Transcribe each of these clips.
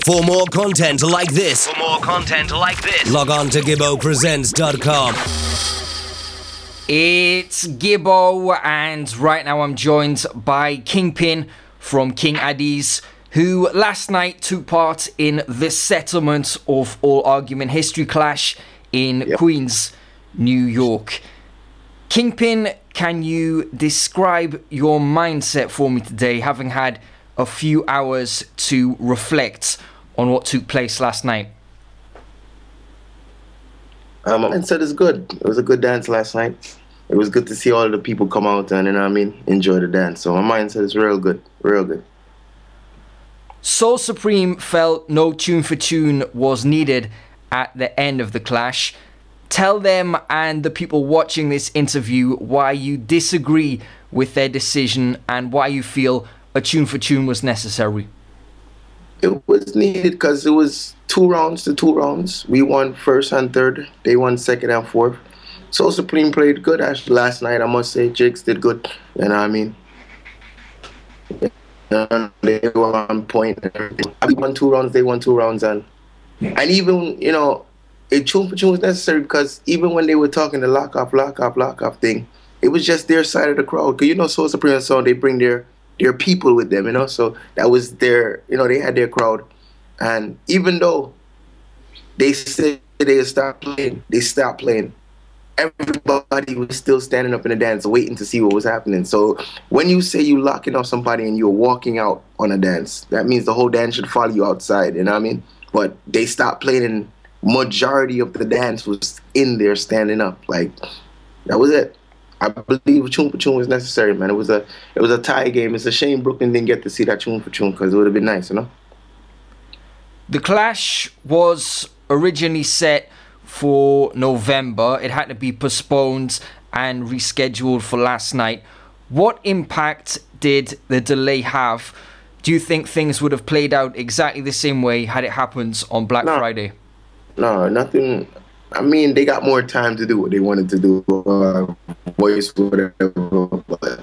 For more content like this, log on to GibboPresents.com. It's Gibbo, and right now I'm joined by Kingpin from King Addies, who last night took part in the settlement of All Argument History Clash in Queens, New York. Kingpin, can you describe your mindset for me today, having had a few hours to reflect on what took place last night? My mindset is good. It was a good dance last night. It was good to see all the people come out and, enjoy the dance. So my mindset is real good, real good. Soul Supreme felt no tune for tune was needed at the end of the clash. Tell them and the people watching this interview why you disagree with their decision and why you feel a tune for tune was necessary. It was needed because it was 2 rounds to 2 rounds. We won first and third. They won second and fourth. Soul Supreme played good actually last night, I must say. Jakes did good. You know what I mean? They were on point. We won 2 rounds, they won 2 rounds. And even, a tune for tune was necessary because even when they were talking the lock off thing, it was just their side of the crowd. Because Soul Supreme song, they bring their people with them, so that was their, they had their crowd. And even though they said they stopped playing, they stopped playing. Everybody was still standing up in the dance waiting to see what was happening. So when you say you locking off somebody and you're walking out on a dance, that means the whole dance should follow you outside, you know what I mean? But they stopped playing and majority of the dance was in there standing up. Like, that was it. I believe tune for tune was necessary, man. It was a tie game. It's a shame Brooklyn didn't get to see that tune for tune because it would have been nice, The clash was originally set for November. It had to be postponed and rescheduled for last night. What impact did the delay have? Do you think things would have played out exactly the same way had it happened on Black Friday? No, nothing. I mean, they got more time to do what they wanted to do, voice, whatever. But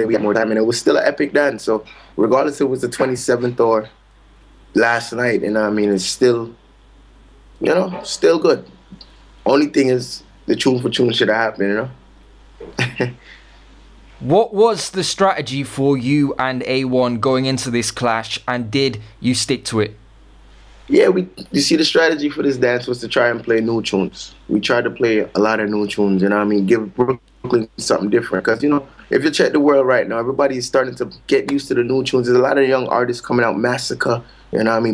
we had more time, and it was still an epic dance. So, regardless if it was the 27th or last night, it's still, still good. Only thing is, the tune for tune should have happened, What was the strategy for you and A1 going into this clash, and did you stick to it? Yeah, you see, the strategy for this dance was to try and play new tunes. We tried to play a lot of new tunes, give Brooklyn something different. Because, if you check the world right now, everybody's starting to get used to the new tunes. There's a lot of young artists coming out, Massacre,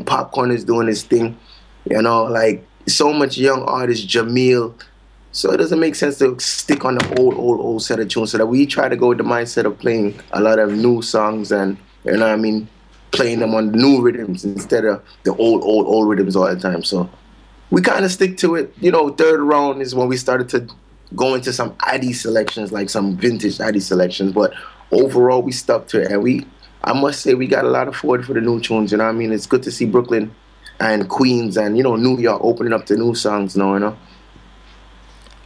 Popcorn is doing his thing, like so much young artists, Jamil. So it doesn't make sense to stick on the old set of tunes. So that we try to go with the mindset of playing a lot of new songs and, playing them on new rhythms instead of the old rhythms all the time. So we kind of stick to it. Third round is when we started to go into some Addies selections, like some vintage Addies selections. But overall, we stuck to it. And I must say, we got a lot of forward for the new tunes. It's good to see Brooklyn and Queens and, New York opening up to new songs now,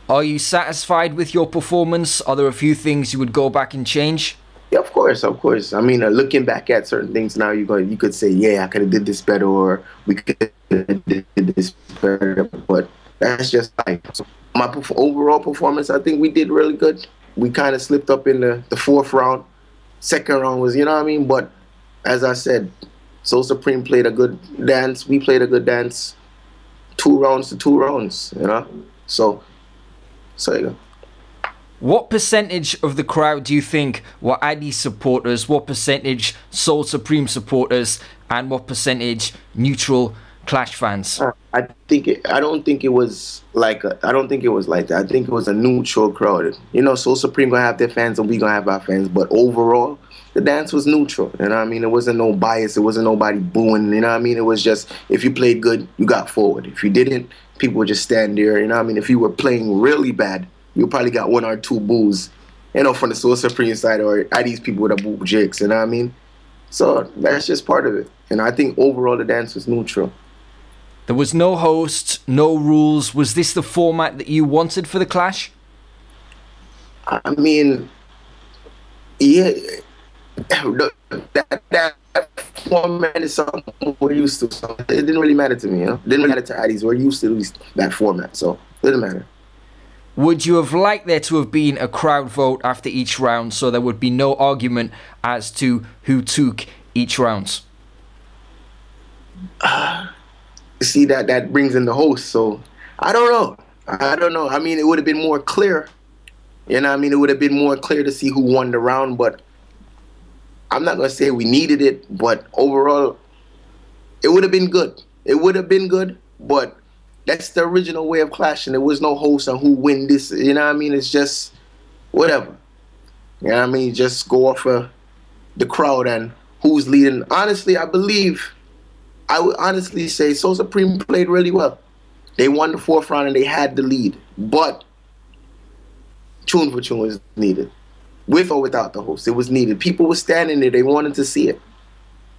Are you satisfied with your performance? Are there a few things you would go back and change? Yeah, of course. Looking back at certain things now, you could say, yeah, I could have did this better, or we could have did this better. But that's just life. So my overall performance, I think we did really good. We kind of slipped up in the 4th round. 2nd round was, But as I said, Soul Supreme played a good dance. We played a good dance. 2 rounds to 2 rounds, So you go. What percentage of the crowd do you think were Addies supporters? What percentage Soul Supreme supporters? And what percentage neutral Clash fans? I don't think it was like that. I think it was a neutral crowd. Soul Supreme gonna have their fans and we gonna have our fans. But overall, the dance was neutral. It wasn't no bias. It wasn't nobody booing. It was just, if you played good, you got forward. If you didn't, people would just stand there. If you were playing really bad, you probably got 1 or 2 boos, from the Soul Supreme side, or Addies people would have booed Jakes, So that's just part of it. And I think overall the dance was neutral. There was no host, no rules. Was this the format that you wanted for the clash? Yeah, that format is something we're used to. So it didn't really matter to me, you know. It didn't really matter to Addies. We're used to that format, so it didn't matter. Would you have liked there to have been a crowd vote after each round so there would be no argument as to who took each round? See, that brings in the host, so I don't know. I mean, it would have been more clear. You know what I mean? It would have been more clear to see who won the round, but I'm not going to say we needed it, but overall, it would have been good. It would have been good, but that's the original way of clashing. There was no host on who win this. You know what I mean? It's just whatever. You know what I mean? Just go off of the crowd and who's leading. Honestly, I would honestly say Soul Supreme played really well. They won the fourth round and they had the lead, but tune for tune was needed. With or without the host, it was needed. People were standing there. They wanted to see it.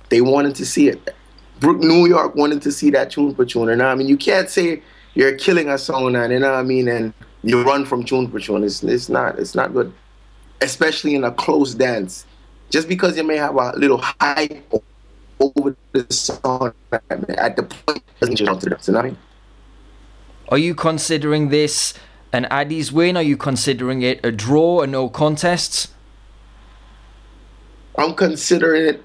They wanted to see it. New York wanted to see that tune for tune. And I mean, you can't say you're killing a song, and you know what I mean, and you run from tune for tune. It's not good, especially in a close dance. Just because you may have a little hype over the song at the point doesn't mean you're to the dance. You know what I mean? Are you considering this an Addies win? Are you considering it a draw, a no contest? I'm considering it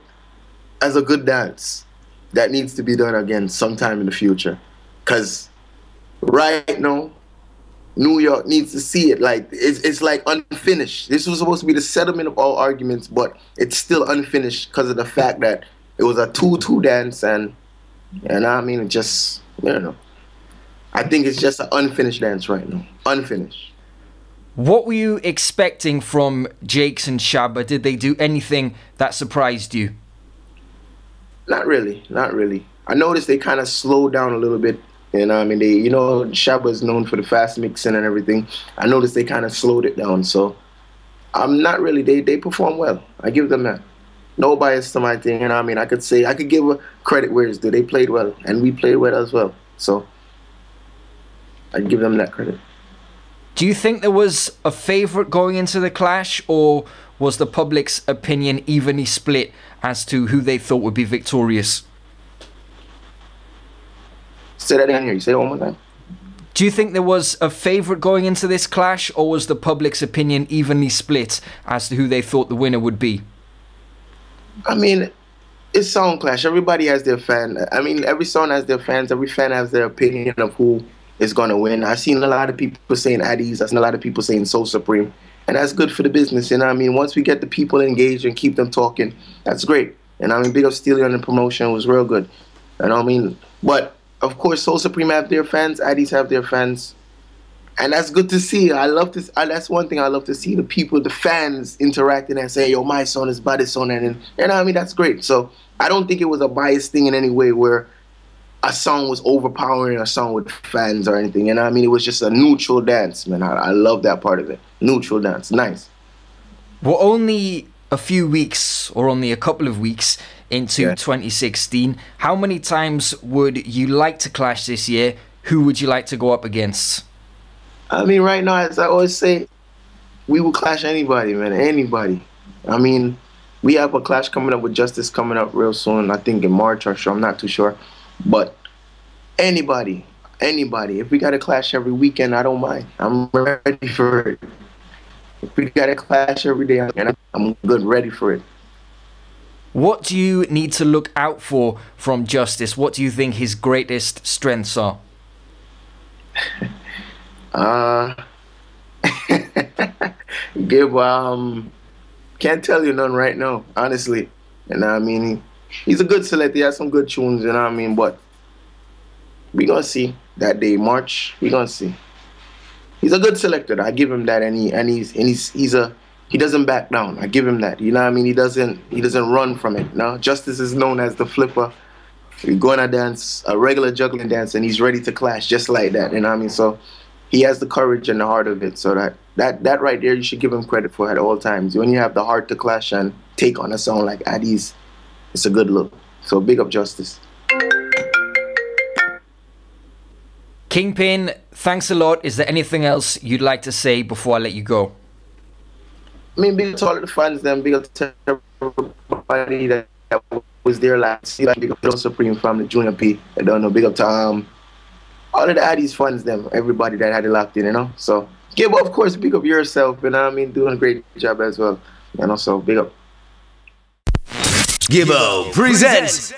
as a good dance that needs to be done again sometime in the future. Because right now, New York needs to see it. Like it's like unfinished. This was supposed to be the settlement of all arguments, but it's still unfinished because of the fact that it was a 2-2 dance, and I mean, it just, you know, I think it's just an unfinished dance right now. Unfinished. What were you expecting from Jakes and Shabba? Did they do anything that surprised you? Not really, not really. I noticed they kind of slowed down a little bit. And I mean, Shabba is known for the fast mixing and everything. I noticed they kind of slowed it down. So I'm not really, they perform well. I give them that. No bias to my thing. And I mean, I could give credit where it's due. They played well, and we played well as well. So I give them that credit. Do you think there was a favourite going into the clash, or was the public's opinion evenly split as to who they thought would be victorious? Say that again here. You say it one more time. Do you think there was a favourite going into this clash, or was the public's opinion evenly split as to who they thought the winner would be? I mean, it's song clash. Everybody has their fan. I mean, every song has their fans. Every fan has their opinion of who is going to win. I've seen a lot of people saying Addies. I've seen a lot of people saying Soul Supreme. And that's good for the business. And I mean, once we get the people engaged and keep them talking, that's great. And I mean, big up Steely on the promotion was real good. And I mean, but of course, Soul Supreme have their fans. Addies have their fans. And that's good to see. I love this. That's one thing I love to see, the people, the fans interacting and say, yo, my son is by this son. And I mean, that's great. So I don't think it was a biased thing in any way where a song was overpowering a song with fans or anything. And I mean, it was just a neutral dance, man. I love that part of it. Neutral dance. Nice. We're only a few weeks, or only a couple of weeks into 2016. How many times would you like to clash this year? Who would you like to go up against? I mean, right now, as I always say, we will clash anybody, man, anybody. I mean, we have a clash coming up with Justice coming up real soon, I think in March or so, I'm not too sure. But anybody. If we got to clash every weekend, I don't mind. I'm ready for it. If we got to clash every day, I'm good, ready for it. What do you need to look out for from Justice? What do you think his greatest strengths are? Can't tell you none right now, honestly. And I mean, he's a good selector. He has some good tunes, you know what I mean? But we gonna see that day, March. We gonna see. He's a good selector. I give him that, and he doesn't back down. I give him that. You know what I mean? He doesn't run from it. No, Justice is known as the flipper. We go on a dance, a regular juggling dance, and he's ready to clash just like that. You know what I mean? So he has the courage and the heart of it. So that right there, you should give him credit for at all times. When you have the heart to clash and take on a song like Addies, it's a good look. So big up Justice. Kingpin, thanks a lot. Is there anything else you'd like to say before I let you go? I mean, big up to all of the fans, then big up to everybody that that was there last year. Big up to Supreme from the Junior P. I don't know, big up to all of the Addies fans, them, everybody that had it locked in, you know. So, yeah, but of course, big up yourself, you know what I mean? Doing a great job as well. And also, big up. Gibbo presents